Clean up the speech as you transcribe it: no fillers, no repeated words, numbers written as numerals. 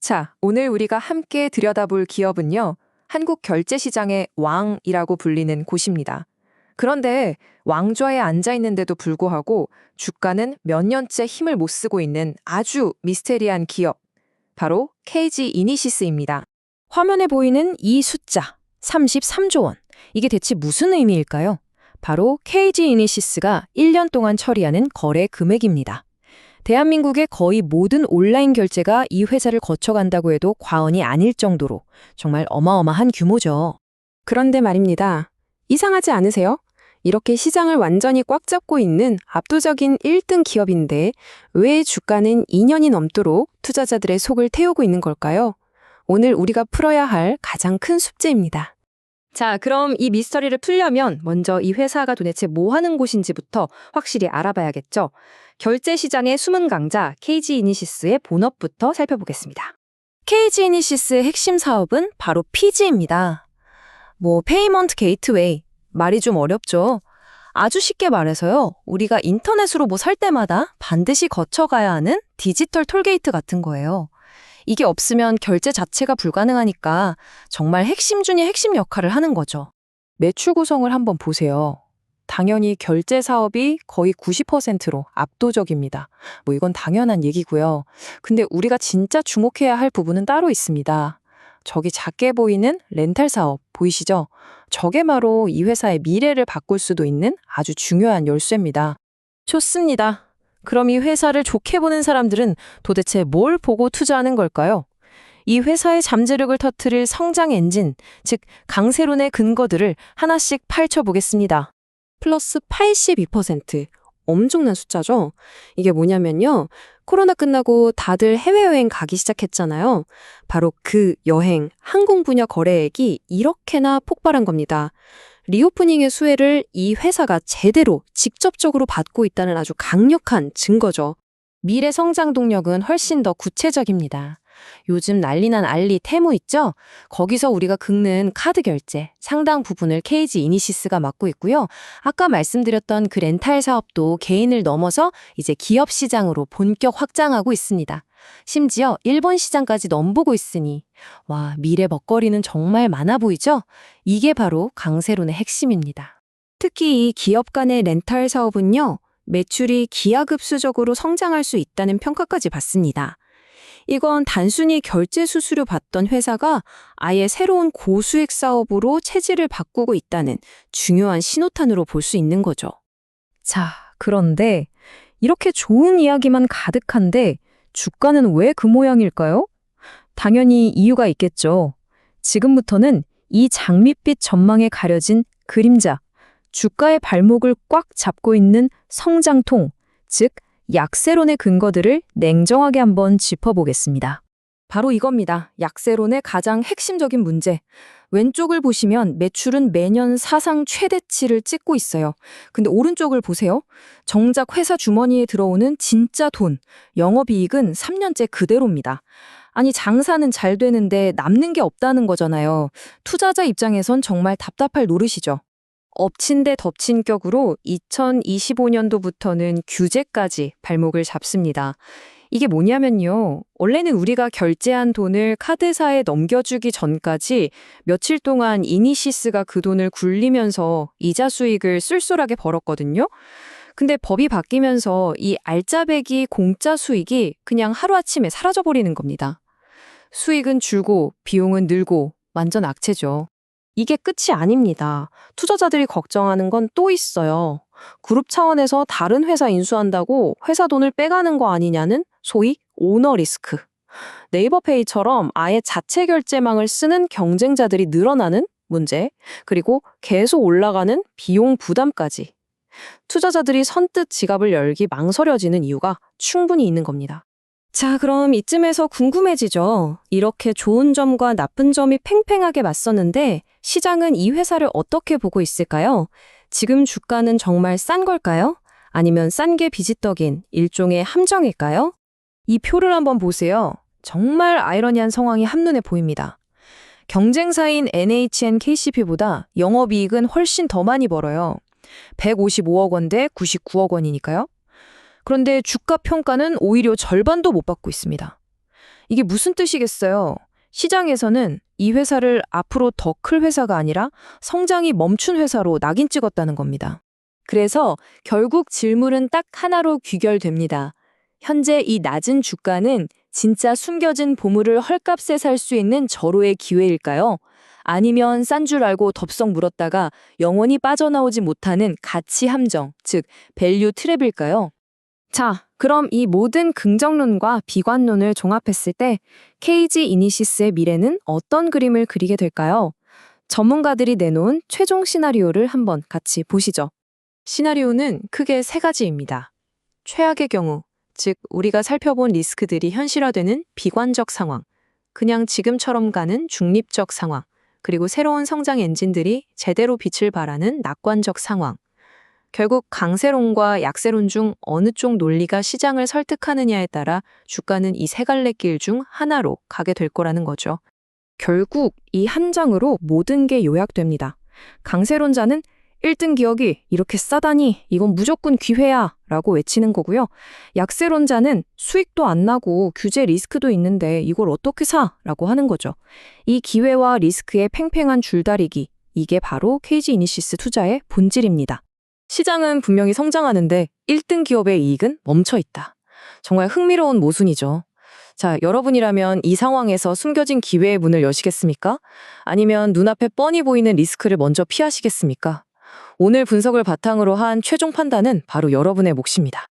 자, 오늘 우리가 함께 들여다볼 기업은요, 한국 결제 시장의 왕이라고 불리는 곳입니다. 그런데 왕좌에 앉아 있는데도 불구하고 주가는 몇 년째 힘을 못 쓰고 있는 아주 미스테리한 기업, 바로 KG 이니시스입니다. 화면에 보이는 이 숫자, 33조 원. 이게 대체 무슨 의미일까요? 바로 KG 이니시스가 1년 동안 처리하는 거래 금액입니다. 대한민국의 거의 모든 온라인 결제가 이 회사를 거쳐간다고 해도 과언이 아닐 정도로 정말 어마어마한 규모죠. 그런데 말입니다. 이상하지 않으세요? 이렇게 시장을 완전히 꽉 잡고 있는 압도적인 1등 기업인데 왜 주가는 2년이 넘도록 투자자들의 속을 태우고 있는 걸까요? 오늘 우리가 풀어야 할 가장 큰 숙제입니다. 자, 그럼 이 미스터리를 풀려면 먼저 이 회사가 도대체 뭐 하는 곳인지부터 확실히 알아봐야겠죠. 결제 시장의 숨은 강자 KG 이니시스의 본업부터 살펴보겠습니다. KG 이니시스의 핵심 사업은 바로 PG입니다. 페이먼트 게이트웨이. 말이 좀 어렵죠. 아주 쉽게 말해서요. 우리가 인터넷으로 뭐 살 때마다 반드시 거쳐가야 하는 디지털 톨게이트 같은 거예요. 이게 없으면 결제 자체가 불가능하니까 정말 핵심 중에 핵심 역할을 하는 거죠. 매출 구성을 한번 보세요. 당연히 결제 사업이 거의 90%로 압도적입니다. 이건 당연한 얘기고요. 근데 우리가 진짜 주목해야 할 부분은 따로 있습니다. 저기 작게 보이는 렌탈 사업 보이시죠? 저게 바로 이 회사의 미래를 바꿀 수도 있는 아주 중요한 열쇠입니다. 좋습니다. 그럼 이 회사를 좋게 보는 사람들은 도대체 뭘 보고 투자하는 걸까요? 이 회사의 잠재력을 터뜨릴 성장 엔진, 즉 강세론의 근거들을 하나씩 파헤쳐보겠습니다. 플러스 82%. 엄청난 숫자죠? 이게 뭐냐면요. 코로나 끝나고 다들 해외여행 가기 시작했잖아요. 바로 그 여행, 항공 분야 거래액이 이렇게나 폭발한 겁니다. 리오프닝의 수혜를 이 회사가 제대로 직접적으로 받고 있다는 아주 강력한 증거죠. 미래 성장 동력은 훨씬 더 구체적입니다. 요즘 난리난 알리 테무 있죠? 거기서 우리가 긁는 카드 결제 상당 부분을 KG 이니시스가 맡고 있고요. 아까 말씀드렸던 그 렌탈 사업도 개인을 넘어서 이제 기업 시장으로 본격 확장하고 있습니다. 심지어 일본 시장까지 넘보고 있으니 미래 먹거리는 정말 많아 보이죠? 이게 바로 강세론의 핵심입니다. 특히 이 기업 간의 렌탈 사업은요. 매출이 기하급수적으로 성장할 수 있다는 평가까지 받습니다. 이건 단순히 결제 수수료 받던 회사가 아예 새로운 고수익 사업으로 체질을 바꾸고 있다는 중요한 신호탄으로 볼 수 있는 거죠. 자, 그런데 이렇게 좋은 이야기만 가득한데 주가는 왜 그 모양일까요? 당연히 이유가 있겠죠. 지금부터는 이 장밋빛 전망에 가려진 그림자, 주가의 발목을 꽉 잡고 있는 성장통, 즉 약세론의 근거들을 냉정하게 한번 짚어보겠습니다. 바로 이겁니다. 약세론의 가장 핵심적인 문제. 왼쪽을 보시면 매출은 매년 사상 최대치를 찍고 있어요. 근데 오른쪽을 보세요. 정작 회사 주머니에 들어오는 진짜 돈, 영업이익은 3년째 그대로입니다. 아니, 장사는 잘 되는데 남는 게 없다는 거잖아요. 투자자 입장에선 정말 답답할 노릇이죠. 엎친 데 덮친 격으로 2025년도부터는 규제까지 발목을 잡습니다. 이게 뭐냐면요. 원래는 우리가 결제한 돈을 카드사에 넘겨주기 전까지 며칠 동안 이니시스가 그 돈을 굴리면서 이자 수익을 쏠쏠하게 벌었거든요. 근데 법이 바뀌면서 이 알짜배기 공짜 수익이 그냥 하루아침에 사라져버리는 겁니다. 수익은 줄고 비용은 늘고 완전 악재죠. 이게 끝이 아닙니다. 투자자들이 걱정하는 건 또 있어요. 그룹 차원에서 다른 회사 인수한다고 회사 돈을 빼가는 거 아니냐는 소위 오너 리스크. 네이버페이처럼 아예 자체 결제망을 쓰는 경쟁자들이 늘어나는 문제, 그리고 계속 올라가는 비용 부담까지. 투자자들이 선뜻 지갑을 열기 망설여지는 이유가 충분히 있는 겁니다. 자, 그럼 이쯤에서 궁금해지죠. 이렇게 좋은 점과 나쁜 점이 팽팽하게 맞섰는데 시장은 이 회사를 어떻게 보고 있을까요? 지금 주가는 정말 싼 걸까요? 아니면 싼 게 비지떡인 일종의 함정일까요? 이 표를 한번 보세요. 정말 아이러니한 상황이 한눈에 보입니다. 경쟁사인 NHN KCP보다 영업이익은 훨씬 더 많이 벌어요. 155억 원 대 99억 원이니까요. 그런데 주가 평가는 오히려 절반도 못 받고 있습니다. 이게 무슨 뜻이겠어요? 시장에서는 이 회사를 앞으로 더 클 회사가 아니라 성장이 멈춘 회사로 낙인 찍었다는 겁니다. 그래서 결국 질문은 딱 하나로 귀결됩니다. 현재 이 낮은 주가는 진짜 숨겨진 보물을 헐값에 살 수 있는 절호의 기회일까요? 아니면 싼 줄 알고 덥석 물었다가 영원히 빠져나오지 못하는 가치 함정, 즉 밸류 트랩일까요? 자, 그럼 이 모든 긍정론과 비관론을 종합했을 때 KG 이니시스의 미래는 어떤 그림을 그리게 될까요? 전문가들이 내놓은 최종 시나리오를 한번 같이 보시죠. 시나리오는 크게 세 가지입니다. 최악의 경우, 즉 우리가 살펴본 리스크들이 현실화되는 비관적 상황, 그냥 지금처럼 가는 중립적 상황, 그리고 새로운 성장 엔진들이 제대로 빛을 발하는 낙관적 상황. 결국 강세론과 약세론 중 어느 쪽 논리가 시장을 설득하느냐에 따라 주가는 이 세 갈래 길 중 하나로 가게 될 거라는 거죠. 결국 이 한 장으로 모든 게 요약됩니다. 강세론자는 1등 기업이 이렇게 싸다니 이건 무조건 기회야 라고 외치는 거고요. 약세론자는 수익도 안 나고 규제 리스크도 있는데 이걸 어떻게 사? 라고 하는 거죠. 이 기회와 리스크의 팽팽한 줄다리기, 이게 바로 KG 이니시스 투자의 본질입니다. 시장은 분명히 성장하는데 1등 기업의 이익은 멈춰 있다. 정말 흥미로운 모순이죠. 자, 여러분이라면 이 상황에서 숨겨진 기회의 문을 여시겠습니까? 아니면 눈앞에 뻔히 보이는 리스크를 먼저 피하시겠습니까? 오늘 분석을 바탕으로 한 최종 판단은 바로 여러분의 몫입니다.